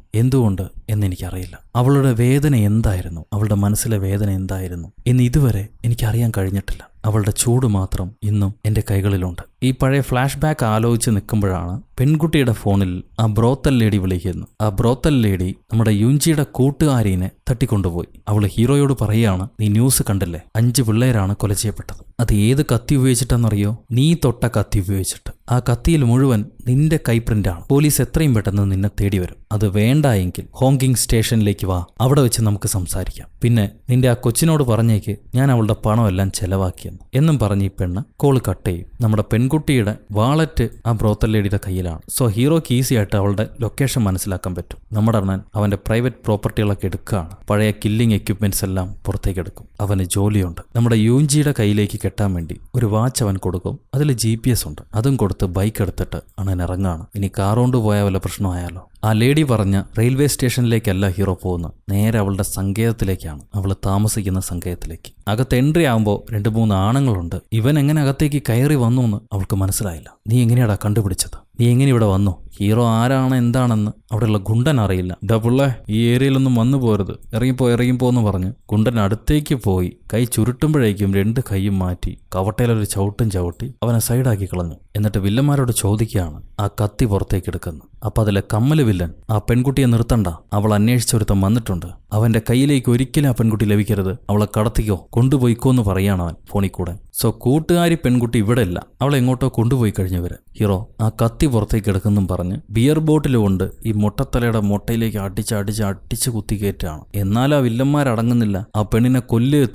എന്നെനിക്കറിയില്ല. അവളുടെ വേദന എന്തായിരുന്നു, അവളുടെ മനസ്സിലെ വേദന എന്തായിരുന്നു എന്ന് ഇതുവരെ എനിക്കറിയാൻ കഴിഞ്ഞിട്ടില്ല. അവളുടെ ചൂട് മാത്രം ഇന്നും എൻ്റെ കൈകളിലുണ്ട്. ഈ പഴയ ഫ്ലാഷ് ബാക്ക് ആലോചിച്ച് നിൽക്കുമ്പോഴാണ് പെൺകുട്ടിയുടെ ഫോണിൽ ആ ബ്രോത്തൽ ലേഡി വിളിക്കുന്നു. ആ ബ്രോത്തൽ ലേഡി നമ്മുടെ യുഞ്ചിയുടെ കൂട്ടുകാരിനെ തട്ടിക്കൊണ്ടുപോയി. അവൾ ഹീറോയോട് പറയുകയാണ്, നീ ന്യൂസ് കണ്ടില്ലേ, 5 പിള്ളേരാണ് കൊല ചെയ്യപ്പെട്ടത്. അത് ഏത് കത്തി ഉപയോഗിച്ചിട്ടാണെന്നറിയോ? നീ തൊട്ട കത്തി ഉപയോഗിച്ചിട്ട്. ആ കത്തിയിൽ മുഴുവൻ നിന്റെ കൈപ്രിന്റാണ്. പോലീസ് എത്രയും പെട്ടെന്ന് നിന്നെ തേടി വരും. അത് വേണ്ട എങ്കിൽ ഹോങ്കിങ് സ്റ്റേഷനിലേക്ക് വാ, അവിടെ വെച്ച് നമുക്ക് സംസാരിക്കാം. പിന്നെ നിന്റെ ആ കൊച്ചിനോട് പറഞ്ഞേക്ക് ഞാൻ അവളുടെ പണമെല്ലാം ചെലവാക്കിയെന്ന് എന്നും പറഞ്ഞ് ഈ പെണ്ണ് കോള് കട്ട് ചെയ്യും. നമ്മുടെ പെൺകുട്ടിയുടെ വാളറ്റ് ആ ബ്രോത്തൽ ലേഡിയുടെ കയ്യിലാണ്. സോ ഹീറോക്ക് ഈസി ആയിട്ട് അവളുടെ ലൊക്കേഷൻ മനസ്സിലാക്കാൻ പറ്റും. നമ്മുടെ അണ്ണൻ അവന്റെ പ്രൈവറ്റ് പ്രോപ്പർട്ടികളൊക്കെ എടുക്കുകയാണ്. പഴയ കില്ലിംഗ് എക്യുപ്മെന്റ്സ് എല്ലാം പുറത്തേക്ക് എടുക്കും. അവന് ജോലിയുണ്ട്. നമ്മുടെ യുഞ്ചിയുടെ കയ്യിലേക്ക് കെട്ടാൻ വേണ്ടി ഒരു വാച്ച് അവൻ കൊടുക്കും. അതിൽ GPS ഉണ്ട്. അതും കൊടുത്ത് ബൈക്ക് എടുത്തിട്ട് അണ്ണൻ ഇറങ്ങാണ്. ഇനി കാർ കൊണ്ട് പോയാൽ വല്ല പ്രശ്നമായാലോ. ആ ലേഡി പറഞ്ഞ റെയിൽവേ സ്റ്റേഷനിലേക്കല്ല ഹീറോ പോകുന്നത്, നേരെ അവളുടെ സങ്കേതത്തിലേക്കാണ്, അവൾ താമസിക്കുന്ന സങ്കേതത്തിലേക്ക്. അകത്ത് എൻട്രി ആകുമ്പോൾ 2-3 ആണുങ്ങളുണ്ട്. ഇവൻ എങ്ങനെ അകത്തേക്ക് കയറി വന്നു എന്ന് അവൾക്ക് മനസ്സിലായില്ല. നീ എങ്ങനെയാടാ കണ്ടുപിടിച്ചത്, നീ എങ്ങനെ ഇവിടെ വന്നു? ഹീറോ ആരാണ് എന്താണെന്ന് അവിടെയുള്ള ഗുണ്ടൻ അറിയില്ല. ഡബിളെ, ഈ ഏരിയയിലൊന്നും വന്നു പോരുത്, ഇറങ്ങിപ്പോ എന്ന് പറഞ്ഞ് ഗുണ്ടൻ അടുത്തേക്ക് പോയി കൈ ചുരുട്ടുമ്പോഴേക്കും 2 കൈയും മാറ്റി കവട്ടയിലൊരു ചവിട്ടും ചവിട്ടി അവനെ സൈഡാക്കി കളഞ്ഞു. എന്നിട്ട് വില്ലന്മാരോട് ചോദിക്കുകയാണ് ആ കത്തി പുറത്തേക്ക് എടുക്കുന്നു. അപ്പൊ അതിലെ കമ്മല് വില്ലൻ, ആ പെൺകുട്ടിയെ നിർത്തണ്ട, അവൾ അന്വേഷിച്ചൊരുത്തം വന്നിട്ടുണ്ട്, അവന്റെ കയ്യിലേക്ക് ഒരിക്കലും ആ പെൺകുട്ടി ലഭിക്കരുത്, അവളെ കടത്തിക്കോ, കൊണ്ടുപോയിക്കോ എന്ന് പറയാണ് അവൻ ഫോണിൽ കൂടെ. സോ കൂട്ടുകാരി പെൺകുട്ടി ഇവിടെ ഇല്ല, അവളെ എങ്ങോട്ടോ കൊണ്ടുപോയി കഴിഞ്ഞവര്. ഹീറോ ആ കത്തി പുറത്തേക്ക് എടുക്കുന്നും പറഞ്ഞ് ബിയർ ബോട്ടിൽ കൊണ്ട് ഈ മുട്ടത്തലയുടെ മുട്ടയിലേക്ക് അടിച്ച് കുത്തി കയറ്റാണ്. എന്നാൽ ആ വില്ലന്മാരടങ്ങുന്നില്ല. ആ പെണ്ണിനെ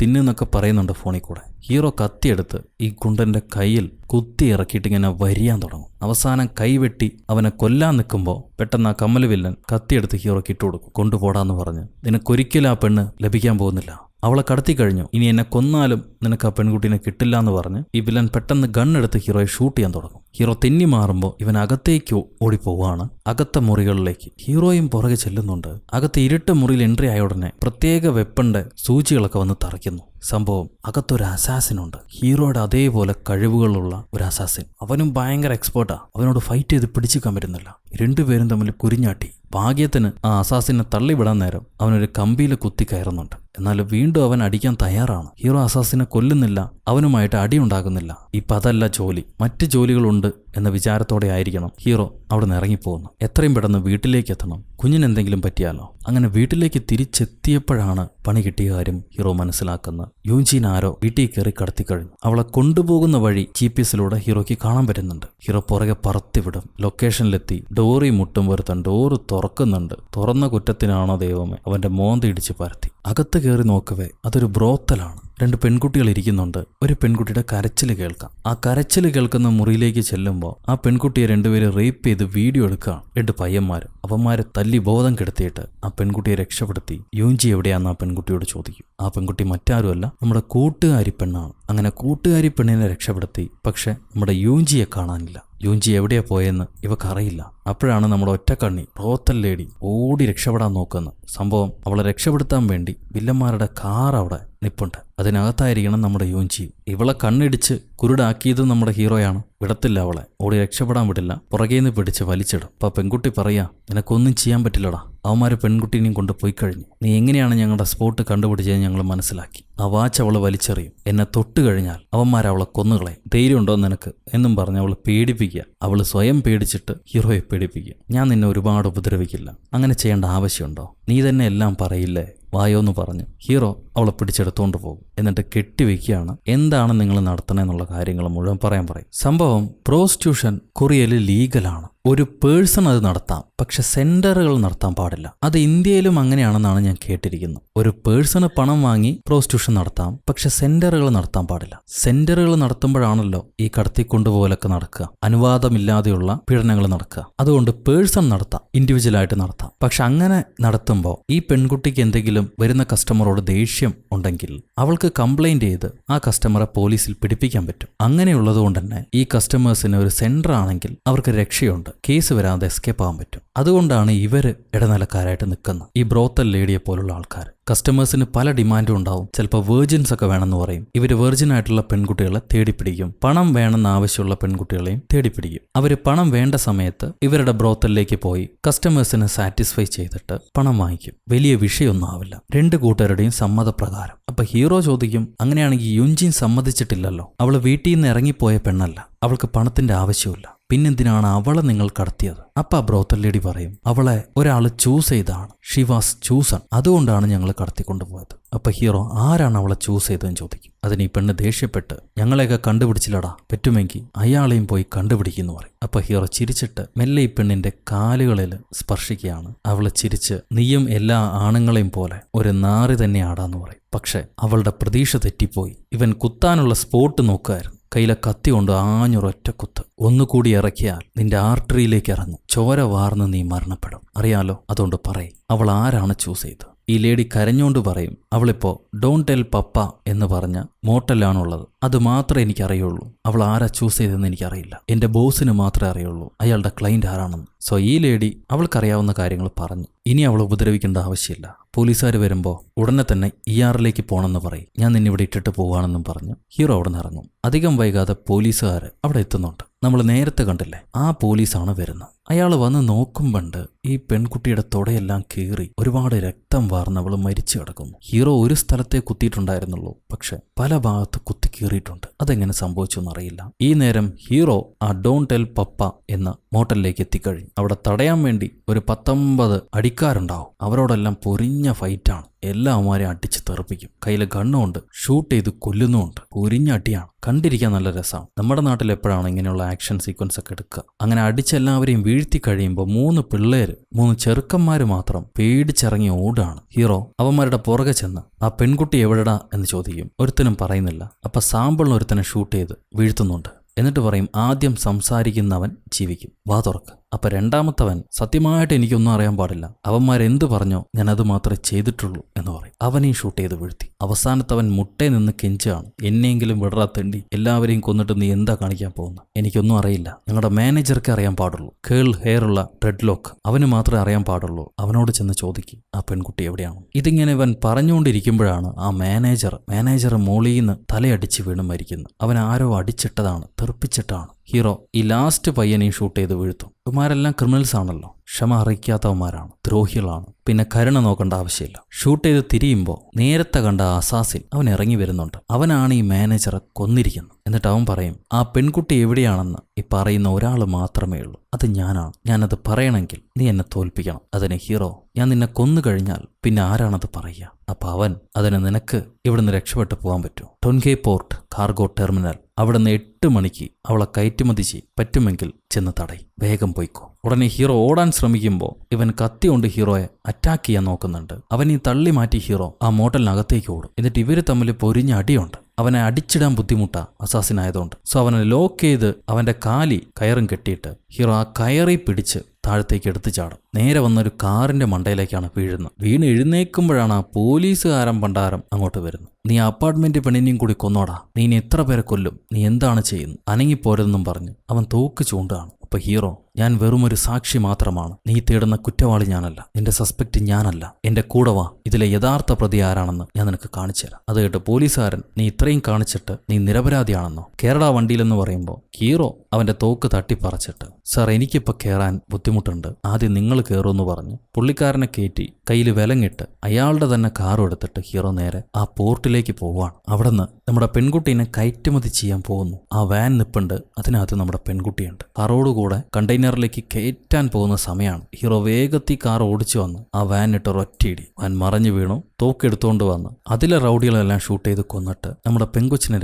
തിന്നൊക്കെ പറയുന്നുണ്ട് ഫോണിൽ കൂടെ. ഹീറോ കത്തിയെടുത്ത് ഈ ഗുണ്ടന്റെ കയ്യിൽ കുത്തി ഇറക്കിയിട്ട് ഇങ്ങനെ വരിയാൻ തുടങ്ങും. അവസാനം കൈവെട്ടി അവനെ കൊല്ലാൻ നിൽക്കുമ്പോൾ പെട്ടെന്ന് ആ കമ്മല് വില്ലൻ കത്തിയെടുത്ത് ഹീറോക്ക് ഇട്ടുകൊടുക്കും. കൊണ്ടുപോടാന്ന് പറഞ്ഞ്, നിനക്കൊരിക്കലും ആ പെണ്ണ് ലഭിക്കാൻ പോകുന്നില്ല, അവളെ കടത്തി കഴിഞ്ഞു, ഇനി എന്നെ കൊന്നാലും നിനക്ക് ആ പെൺകുട്ടീനെ കിട്ടില്ല എന്ന് പറഞ്ഞ് ഈ വില്ലൻ പെട്ടെന്ന് ഗണ്ണെടുത്ത് ഹീറോയെ ഷൂട്ട് ചെയ്യാൻ തുടങ്ങും. ഹീറോ തെന്നി മാറുമ്പോൾ ഇവൻ അകത്തേക്ക് ഓടിപ്പോവാണ്, അകത്തെ മുറികളിലേക്ക്. ഹീറോയും പുറകെ ചെല്ലുന്നുണ്ട്. അകത്ത് ഇരുട്ട് മുറിയിൽ എൻട്രി ആയ ഉടനെ പ്രത്യേക വെപ്പന്റെ സൂചികളൊക്കെ വന്ന് തറയ്ക്കുന്നു. സംഭവം അകത്തൊരു അസാസിനുണ്ട്, ഹീറോയുടെ അതേപോലെ കഴിവുകളുള്ള ഒരു അസാസിൻ. അവനും ഭയങ്കര എക്സ്പേർട്ടാ. അവനോട് ഫൈറ്റ് ചെയ്ത് പിടിച്ചിക്കാൻ പറ്റുന്നില്ല. 2 പേരും തമ്മിൽ കുരിഞ്ഞാട്ടി. ഭാഗ്യത്തിന് ആ അസാസിനെ തള്ളിവിടാൻ നേരം അവനൊരു കമ്പിയിൽ കുത്തി കയറുന്നുണ്ട്. എന്നാൽ വീണ്ടും അവൻ അടിക്കാൻ തയ്യാറാണ്. ഹീറോ അസാസിനെ കൊല്ലുന്നില്ല, അവനുമായിട്ട് അടിയുണ്ടാകുന്നില്ല. ഇപ്പം അതല്ല ജോലി, മറ്റ് ജോലികളുണ്ട് എന്ന വിചാരത്തോടെ ആയിരിക്കണം ഹീറോ അവിടെ നിന്ന് ഇറങ്ങിപ്പോകുന്നു. എത്രയും പെട്ടെന്ന് വീട്ടിലേക്ക് എത്തണം, കുഞ്ഞിനെന്തെങ്കിലും പറ്റിയാലോ. അങ്ങനെ വീട്ടിലേക്ക് തിരിച്ചെത്തിയപ്പോഴാണ് പണി കിട്ടിയ കാര്യം ഹീറോ മനസ്സിലാക്കുന്നത്. യൂജീൻ ആരോ വീട്ടിൽ കയറി കടത്തിക്കഴിഞ്ഞു. അവളെ കൊണ്ടുപോകുന്ന വഴി GPS-ലൂടെ ഹീറോയ്ക്ക് കാണാൻ പറ്റുന്നുണ്ട്. ഹീറോ പുറകെ പറത്തിവിടും. ലൊക്കേഷനിലെത്തി ഡോറി മുട്ടും ഒരുത്തൻ ഡോറ് തുറക്കുന്നുണ്ട്. തുറന്ന കുറ്റത്തിനാണോ ദൈവമേ അവന്റെ മോന്ത ഇടിച്ച് പരത്തി. അകത്ത് കയറി നോക്കവേ അതൊരു ബ്രോത്തലാണ്. 2 പെൺകുട്ടികൾ ഇരിക്കുന്നുണ്ട്. ഒരു പെൺകുട്ടിയുടെ കരച്ചിൽ കേൾക്കാം. ആ കരച്ചിൽ കേൾക്കുന്ന മുറിയിലേക്ക് ചെല്ലുമ്പോൾ ആ പെൺകുട്ടിയെ 2 പേര് റേപ്പ് ചെയ്ത് വീഡിയോ എടുക്കുകയാണ്. 2 പയ്യന്മാർ അവന്മാരെ തല്ലി ബോധം കെടുത്തിയിട്ട് ആ പെൺകുട്ടിയെ രക്ഷപ്പെടുത്തി. യൂഞ്ചി എവിടെയാന്ന് ആ പെൺകുട്ടിയോട് ചോദിക്കും. ആ പെൺകുട്ടി മറ്റാരുമല്ല, നമ്മുടെ കൂട്ടുകാരി പെണ്ണാണ്. അങ്ങനെ കൂട്ടുകാരി പെണ്ണിനെ രക്ഷപ്പെടുത്തി. പക്ഷെ നമ്മുടെ യൂഞ്ചിയെ കാണാനില്ല. യൂഞ്ചി എവിടെയാ പോയെന്ന് ഇവക്കറിയില്ല. അപ്പോഴാണ് നമ്മുടെ ഒറ്റക്കണ്ണി ബ്രോത്തൽ ലേഡി ഓടി രക്ഷപ്പെടാൻ നോക്കുന്നത്. സംഭവം അവളെ രക്ഷപ്പെടുത്താൻ വേണ്ടി വില്ലന്മാരുടെ കാർ അവിടെ നിപ്പുണ്ട്. അതിനകത്തായിരിക്കണം നമ്മുടെ യൂഞ്ചി. ഇവളെ കണ്ണിടിച്ച് കുരുടാക്കിയത് നമ്മുടെ ഹീറോയാണ്. വിടത്തില്ല അവളെ, ഓടി രക്ഷപ്പെടാൻ വിടില്ല, പുറകേന്ന് പിടിച്ച് വലിച്ചിടും. അപ്പൊ പെൺകുട്ടി പറയാ, നിനക്കൊന്നും ചെയ്യാൻ പറ്റില്ലടാ, അവന്മാര് പെൺകുട്ടീനെയും കൊണ്ട് പോയി കഴിഞ്ഞു. നീ എങ്ങനെയാണ് ഞങ്ങളുടെ സ്പോട്ട് കണ്ടുപിടിച്ചത് ഞങ്ങൾ മനസ്സിലാക്കി. ആ വാച്ച് അവള് വലിച്ചെറിയും. എന്നെ തൊട്ട് കഴിഞ്ഞാൽ അവന്മാരവളെ കൊന്നുകളയും. ധൈര്യമുണ്ടോ നിനക്ക് എന്നും പറഞ്ഞ് അവള് പേടിപ്പിക്കുക. അവള് സ്വയം പേടിച്ചിട്ട് ഹീറോയെ പേടിപ്പിക്കുക. ഞാൻ നിന്നെ ഒരുപാട് ഉപദ്രവിക്കില്ല, അങ്ങനെ ചെയ്യേണ്ട ആവശ്യമുണ്ടോ, നീ തന്നെ എല്ലാം പറയില്ലേ, വായോന്ന് പറഞ്ഞ് ഹീറോ അവളെ പിടിച്ചെടുത്തോണ്ട് പോകും. എന്നിട്ട് കെട്ടിവെക്കുകയാണ്. എന്താണ് നിങ്ങൾ നടത്തണമെന്നുള്ള കാര്യങ്ങൾ മുഴുവൻ പറയും. സംഭവം പ്രോസ്റ്റിറ്റ്യൂഷൻ കൊറിയയിൽ ലീഗലാണ്. ഒരു പേഴ്സൺ അത് നടത്താം, പക്ഷെ സെന്ററുകൾ നടത്താൻ പാടില്ല. അത് ഇന്ത്യയിലും അങ്ങനെയാണെന്നാണ് ഞാൻ കേട്ടിരിക്കുന്നത്. ഒരു പേഴ്സണ് പണം വാങ്ങി പ്രോസ്റ്റിറ്റ്യൂഷൻ നടത്താം, പക്ഷെ സെന്ററുകൾ നടത്താൻ പാടില്ല. സെന്ററുകൾ നടത്തുമ്പോഴാണല്ലോ ഈ കടത്തിക്കൊണ്ടുപോലൊക്കെ നടക്കുക, അനുവാദമില്ലാതെയുള്ള പീഡനങ്ങൾ നടക്കുക. അതുകൊണ്ട് പേഴ്സൺ നടത്താം, ഇൻഡിവിജ്വലായിട്ട് നടത്താം. പക്ഷെ അങ്ങനെ നടത്തുമ്പോൾ ഈ പെൺകുട്ടിക്ക് എന്തെങ്കിലും വരുന്ന കസ്റ്റമറോട് ദേഷ്യം ഉണ്ടെങ്കിൽ അവൾക്ക് കംപ്ലൈന്റ് ചെയ്ത് ആ കസ്റ്റമറെ പോലീസിൽ പിടിപ്പിക്കാൻ പറ്റും. അങ്ങനെയുള്ളത് കൊണ്ട് തന്നെ ഈ കസ്റ്റമേഴ്സിന് ഒരു സെന്റർ ആണെങ്കിൽ അവർക്ക് രക്ഷയുണ്ട്, കേസ് വരാതെ എസ്കേപ്പ് ആകാൻ പറ്റും. അതുകൊണ്ടാണ് ഇവര് ഇടനിലക്കാരായിട്ട് നിൽക്കുന്നത്, ഈ ബ്രോത്തൽ ലേഡിയെ പോലുള്ള ആൾക്കാർ. കസ്റ്റമേഴ്സിന് പല ഡിമാൻഡും ഉണ്ടാവും. ചിലപ്പോൾ വെർജിൻസ് ഒക്കെ വേണമെന്ന് പറയും. ഇവർ വെർജിൻ ആയിട്ടുള്ള പെൺകുട്ടികളെ തേടിപ്പിടിക്കും. പണം വേണമെന്ന് ആവശ്യമുള്ള പെൺകുട്ടികളെയും തേടിപ്പിടിക്കും. അവർ പണം വേണ്ട സമയത്ത് ഇവരുടെ ബ്രോത്തലിലേക്ക് പോയി കസ്റ്റമേഴ്സിനെ സാറ്റിസ്ഫൈ ചെയ്തിട്ട് പണം വാങ്ങിക്കും. വലിയ വിഷയമൊന്നും ആവില്ല, രണ്ട് കൂട്ടരുടെയും സമ്മതപ്രകാരം. അപ്പൊ ഹീറോ ചോദിക്കും, അങ്ങനെയാണെങ്കിൽ യുൻജിൻ സമ്മതിച്ചിട്ടില്ലല്ലോ, അവള് വീട്ടിൽ നിന്ന് ഇറങ്ങിപ്പോയ പെണ്ണല്ല, അവൾക്ക് പണത്തിന്റെ ആവശ്യമില്ല, പിന്നെന്തിനാണ് അവളെ നിങ്ങൾ കടത്തിയത്? അപ്പ ബ്രോത്തൽ ലേഡി പറയും, അവളെ ഒരാള് ചൂസ് ചെയ്താണ്, ഷി വാസ് ചൂസൺ, അതുകൊണ്ടാണ് ഞങ്ങൾ കടത്തിക്കൊണ്ടുപോയത്. അപ്പൊ ഹീറോ ആരാണ് അവളെ ചൂസ് ചെയ്തതെന്ന് ചോദിക്കും. അതിന് ഈ പെണ്ണ് ദേഷ്യപ്പെട്ട്, ഞങ്ങളെയൊക്കെ കണ്ടുപിടിച്ചില്ലടാ, പറ്റുമെങ്കിൽ അയാളെയും പോയി കണ്ടുപിടിക്കുന്നു പറയും. അപ്പൊ ഹീറോ ചിരിച്ചിട്ട് മെല്ലെ ഈ പെണ്ണിന്റെ കാലുകളിൽ സ്പർശിക്കുകയാണ്. അവള് ചിരിച്ച്, നീയും എല്ലാ ആണുങ്ങളെയും പോലെ ഒരു നാറി തന്നെ ആടാന്ന് പറയും. പക്ഷെ അവളുടെ പ്രതീക്ഷ തെറ്റിപ്പോയി. ഇവൻ കുത്താനുള്ള സ്പോട്ട് നോക്കുമായിരുന്നു. കയ്യിലെ കത്തി കൊണ്ട് ആഞ്ഞൊരൊറ്റ കുത്ത്. ഒന്നുകൂടി ഇറക്കിയാൽ നിന്റെ ആർട്ടറിയിലേക്ക് ഇറങ്ങും, ചോര വാർന്ന് നീ മരണപ്പെടും. അറിയാലോ, അതുകൊണ്ട് പറയും, അവൾ ആരാണ് ചൂസ് ചെയ്തത്? ഈ ലേഡി കരഞ്ഞോണ്ട് പറയും, അവളിപ്പോ ഡോണ്ട് ടെൽ പപ്പ എന്ന് പറഞ്ഞ മോട്ടലാണുള്ളത്, അത് മാത്രമേ എനിക്കറിയുള്ളൂ. അവൾ ആരാ ചൂസ് ചെയ്തതെന്ന് എനിക്കറിയില്ല, എന്റെ ബോസിന് മാത്രമേ അറിയുള്ളൂ അയാളുടെ ക്ലൈന്റ് ആരാണെന്ന്. സോ ഈ ലേഡി അവൾക്കറിയാവുന്ന കാര്യങ്ങൾ പറഞ്ഞു. ഇനി അവൾ ഉപദ്രവിക്കേണ്ട ആവശ്യമില്ല. പോലീസുകാർ വരുമ്പോൾ ഉടനെ തന്നെ ER-ലേക്ക് പോകണമെന്ന് പറയും. ഞാൻ നിന്നിവിടെ ഇട്ടിട്ട് പോവാണെന്നും പറഞ്ഞ് ഹീറോ അവിടെ നിന്ന് ഇറങ്ങും. അധികം വൈകാതെ പോലീസുകാർ അവിടെ എത്തുന്നുണ്ട്. നമ്മൾ നേരത്തെ കണ്ടില്ലേ, ആ പോലീസാണ് വരുന്നത്. അയാൾ വന്ന് നോക്കുമ്പണ്ട് ഈ പെൺകുട്ടിയുടെ തുടയെല്ലാം കീറി ഒരുപാട് രക്തം വാർന്ന് അവൾ മരിച്ചു കിടക്കുന്നു. ഹീറോ ഒരു സ്ഥലത്തെ കുത്തിയിട്ടുണ്ടായിരുന്നുള്ളൂ, പക്ഷെ പല ഭാഗത്ത് കുത്തി കീറിയിട്ടുണ്ട്. അതെങ്ങനെ സംഭവിച്ചു എന്നറിയില്ല. ഈ നേരം ഹീറോ ആ ഡോണ്ട് ടെൽ പപ്പ എന്ന മോട്ടലിലേക്ക് എത്തിക്കഴിഞ്ഞു. അവിടെ തടയാൻ വേണ്ടി ഒരു 19 അടിക്കാരുണ്ടാവും. അവരോടെല്ലാം പൊരിഞ്ഞ ഫൈറ്റാണ്. എല്ലാവരെയും അടിച്ച് തെറിപ്പിക്കും. കയ്യിൽ ഗണ്ണുണ്ട്, ഷൂട്ട് ചെയ്ത് കൊല്ലുന്നുമുണ്ട്. പൊരിഞ്ഞ അടിയാണ്, കണ്ടിരിക്കാൻ നല്ല രസമാണ്. നമ്മുടെ നാട്ടിൽ എപ്പോഴാണ് ഇങ്ങനെയുള്ള ആക്ഷൻ സീക്വൻസ് ഒക്കെ എടുക്കുക? അങ്ങനെ അടിച്ചെല്ലാവരെയും വീഴ്ത്തി കഴിയുമ്പോൾ 3 ചെറുക്കന്മാര് മാത്രം പേടിച്ചിറങ്ങി ഓടാണ്. ഹീറോ അവന്മാരുടെ പുറകെ ചെന്ന് ആ പെൺകുട്ടി എവിടെടാ എന്ന് ചോദിക്കും. ഒരുത്തനും പറയുന്നില്ല. അപ്പൊ സാമ്പിളിന് ഒരുത്തനെ ഷൂട്ട് ചെയ്ത് വീഴ്ത്തുന്നുണ്ട്. എന്നിട്ട് പറയും, ആദ്യം സംസാരിക്കുന്നവൻ ജീവിക്കും, വാ തുറക്ക്. അപ്പൊ രണ്ടാമത്തവൻ, സത്യമായിട്ട് എനിക്കൊന്നും അറിയാൻ പാടില്ല, അവന്മാരെന്ത് പറഞ്ഞോ ഞാൻ അത് മാത്രമേ ചെയ്തിട്ടുള്ളൂ എന്ന് പറയും. അവനെയും ഷൂട്ട് ചെയ്ത് വീഴ്ത്തി. അവസാനത്തവൻ മുട്ടേ നിന്ന് കെഞ്ചാണ്, എന്നെങ്കിലും വിടറാത്തേണ്ടി, എല്ലാവരെയും കൊന്നിട്ട് നീ എന്താ കാണിക്കാൻ പോകുന്നത്? എനിക്കൊന്നും അറിയില്ല, ഞങ്ങളുടെ മാനേജർക്ക് അറിയാൻ പാടുള്ളൂ. കേൾ ഹെയർ ഉള്ള ഡ്രെഡ് ലോക്ക് അവന് മാത്രമേ അറിയാൻ പാടുള്ളൂ. അവനോട് ചെന്ന് ചോദിക്കും ആ പെൺകുട്ടി എവിടെയാണ്. ഇതിങ്ങനെ ഇവൻ പറഞ്ഞുകൊണ്ടിരിക്കുമ്പോഴാണ് ആ മാനേജർ മോളിന്ന് തലയടിച്ച് വീണ് മരിക്കുന്നു. അവൻ ആരോ അടിച്ചിട്ടതാണ്, തെറിപ്പിച്ചിട്ടാണ്. ഹീറോ ഈ ലാസ്റ്റ് പയ്യനെയും ഷൂട്ട് ചെയ്ത് വീഴ്ത്തും. ഇവന്മാരെല്ലാം ക്രിമിനൽസ് ആണല്ലോ, ക്ഷമ അറിയിക്കാത്തവന്മാരാണ്, ദ്രോഹികളാണ്. പിന്നെ കരുണ നോക്കേണ്ട ആവശ്യമില്ല. ഷൂട്ട് ചെയ്ത് തിരിയുമ്പോൾ നേരത്തെ കണ്ട അസാസിൻ അവൻ ഇറങ്ങി വരുന്നുണ്ട്. അവനാണ് ഈ മാനേജറെ കൊന്നിരിക്കുന്നത്. എന്നിട്ട് അവൻ പറയും, ആ പെൺകുട്ടി എവിടെയാണെന്ന് ഈ പറയുന്ന ഒരാൾ മാത്രമേ ഉള്ളൂ, അത് ഞാനാണ്. ഞാനത് പറയണമെങ്കിൽ നീ എന്നെ തോൽപ്പിക്കണം. അതിന് ഹീറോ, ഞാൻ നിന്നെ കൊന്നു കഴിഞ്ഞാൽ പിന്നെ ആരാണത് പറയുക? അപ്പൊ അവൻ, അതിന് നിനക്ക് ഇവിടുന്ന് രക്ഷപ്പെട്ടു പോകാൻ പറ്റുമോ? ടൊൻഗെ പോർട്ട് കാർഗോ ടെർമിനൽ, അവിടുന്ന് 8 മണിക്ക് അവളെ കയറ്റുമതി പറ്റുമെങ്കിൽ ചെന്ന് തടയും, വേഗം പോയിക്കോ. ഉടനെ ഹീറോ ഓടാൻ ശ്രമിക്കുമ്പോൾ ഇവൻ കത്തി കൊണ്ട് ഹീറോയെ അറ്റാക്ക് ചെയ്യാൻ നോക്കുന്നുണ്ട്. അവൻ ഈ തള്ളി മാറ്റി ഹീറോ ആ മോട്ടലിനകത്തേക്ക് ഓടും. എന്നിട്ട് ഇവര് തമ്മിൽ പൊരിഞ്ഞ അടിയുണ്ട്. അവനെ അടിച്ചിടാൻ ബുദ്ധിമുട്ടാ അസാസിനായതുകൊണ്ട്. സോ അവനെ ലോക്ക് ചെയ്ത് അവന്റെ കാലി കയറും കെട്ടിയിട്ട് ഹീറോ ആ കയറി പിടിച്ച് താഴത്തേക്ക് എടുത്തു ചാടും. നേരെ വന്നൊരു കാറിന്റെ മണ്ടയിലേക്കാണ് വീഴുന്നത്. വീണ് എഴുന്നേൽക്കുമ്പോഴാണ് ആ പോലീസുകാരൻ പണ്ടാരം അങ്ങോട്ട് വരുന്നത്. നീ അപ്പാർട്ട്മെന്റ് പെണ്ണിനെയും കൂടി കൊന്നോടാ, നീ ഇനി എത്ര പേരെ കൊല്ലും, നീ എന്താണ് ചെയ്യുന്നത്, അനങ്ങിപ്പോരെന്നും പറഞ്ഞ് അവൻ തോക്ക് ചൂണ്ടാണ്. അപ്പൊ ഹീറോ, ഞാൻ വെറുമൊരു സാക്ഷി മാത്രമാണ്. നീ തേടുന്ന കുറ്റവാളി ഞാനല്ല, നിന്റെ സസ്പെക്ട് ഞാനല്ല. എന്റെ കൂടെ വാ, ഇതിലെ യഥാർത്ഥ പ്രതി ആരാണെന്ന് ഞാൻ നിനക്ക് കാണിച്ചു തരാം. അത് കേട്ട് പോലീസുകാരൻ, നീ ഇത്രയും കാണിച്ചിട്ട് നീ നിരപരാധിയാണെന്നോ? കേരള വണ്ടിയിലെന്ന് പറയുമ്പോൾ ഹീറോ അവന്റെ തോക്ക് തട്ടിപ്പറച്ചിട്ട്, സാർ എനിക്കിപ്പോൾ കയറാൻ ബുദ്ധിമുട്ടുണ്ട്, ആദ്യം നിങ്ങൾ കയറുമെന്ന് പറഞ്ഞ് പുള്ളിക്കാരനെ കയറ്റി കയ്യിൽ വിലങ്ങിട്ട് അയാളുടെ തന്നെ കാറും എടുത്തിട്ട് ഹീറോ നേരെ ആ പോർട്ടിലേക്ക് പോവാണ്. അവിടെ നിന്ന് നമ്മുടെ പെൺകുട്ടീനെ കയറ്റുമതി ചെയ്യാൻ പോകുന്നു. ആ വാൻ നിപ്പുണ്ട്, അതിനകത്ത് നമ്മുടെ പെൺകുട്ടിയുണ്ട്. കാറോടുകൂടെ കണ്ടെയ്നറിലേക്ക് കയറ്റാൻ പോകുന്ന സമയമാണ്. ഹീറോ വേഗത്തിൽ കാർ ഓടിച്ചു വന്ന് ആ വാൻ ഇട്ട് ഒറ്റയിടി. വാൻ മറഞ്ഞു വീണു. തോക്കെടുത്തുകൊണ്ട് വന്ന് അതിലെ റൗഡികളെല്ലാം ഷൂട്ട് ചെയ്ത് കൊന്നിട്ട് നമ്മുടെ പെൺകൊച്ചിനെ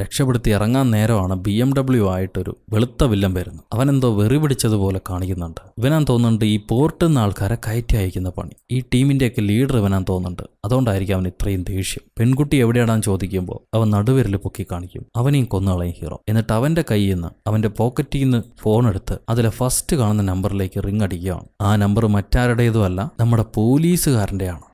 രക്ഷപ്പെടുത്തി ഇറങ്ങാൻ നേരമാണ് BMW ആയിട്ടൊരു വെളുത്ത വില്ലൻ വരുന്നത്. അവനെന്തോ വെറി പിടിച്ചതുപോലെ കാണിക്കുന്നുണ്ട്. ഇവനാൻ തോന്നുന്നുണ്ട് ഈ പോർട്ടിൽ നിന്ന് ആൾക്കാരെ കയറ്റി അയക്കുന്ന പണി. ഈ ടീമിന്റെയൊക്കെ ലീഡർ ഇവനാൻ തോന്നുന്നുണ്ട്. അതുകൊണ്ടായിരിക്കും അവൻ ഇത്രയും ദേഷ്യം. പെൺകുട്ടി എവിടെയാണെന്ന് ചോദിക്കുമ്പോൾ അവൻ നടുവിരൽ പൊക്കി കാണിക്കും. അവനെയും കൊന്നുകളയും ഹീറോ. എന്നിട്ട് അവന്റെ കയ്യിൽ നിന്ന് അവന്റെ പോക്കറ്റിൽ നിന്ന് ഫോൺ എടുത്ത് അതിലെ ഫസ്റ്റ് കാണുന്ന നമ്പറിലേക്ക് റിംഗ് അടിക്കുകയാണ്. ആ നമ്പർ മറ്റാരുടേതുമല്ല, നമ്മുടെ പോലീസുകാരൻ്റെയാണ്.